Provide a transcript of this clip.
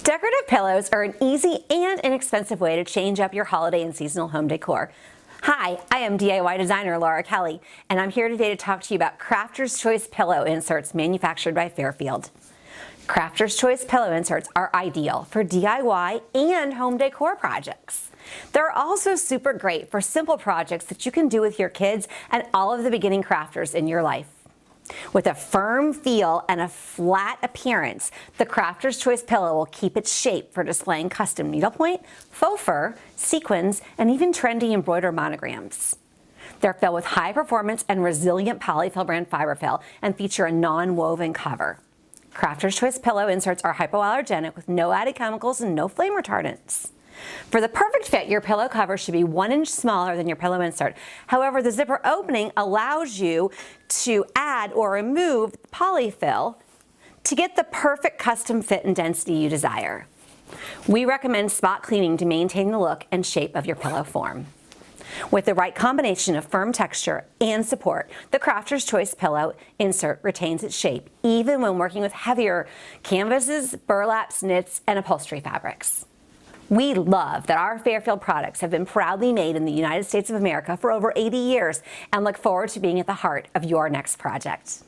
Decorative pillows are an easy and inexpensive way to change up your holiday and seasonal home decor. Hi, I am DIY designer Laura Kelly, and I'm here today to talk to you about Crafter's Choice pillow inserts manufactured by Fairfield. Crafter's Choice pillow inserts are ideal for DIY and home decor projects. They're also super great for simple projects that you can do with your kids and all of the beginning crafters in your life. With a firm feel and a flat appearance, the Crafter's Choice pillow will keep its shape for displaying custom needlepoint, faux fur, sequins, and even trendy embroidered monograms. They're filled with high-performance and resilient Poly-fil brand fiberfill and feature a non-woven cover. Crafter's Choice pillow inserts are hypoallergenic with no added chemicals and no flame retardants. For the perfect fit, your pillow cover should be 1 inch smaller than your pillow insert. However, the zipper opening allows you to add or remove polyfill to get the perfect custom fit and density you desire. We recommend spot cleaning to maintain the look and shape of your pillow form. With the right combination of firm texture and support, the Crafter's Choice pillow insert retains its shape even when working with heavier canvases, burlaps, knits, and upholstery fabrics. We love that our Fairfield products have been proudly made in the United States of America for over 80 years and look forward to being at the heart of your next project.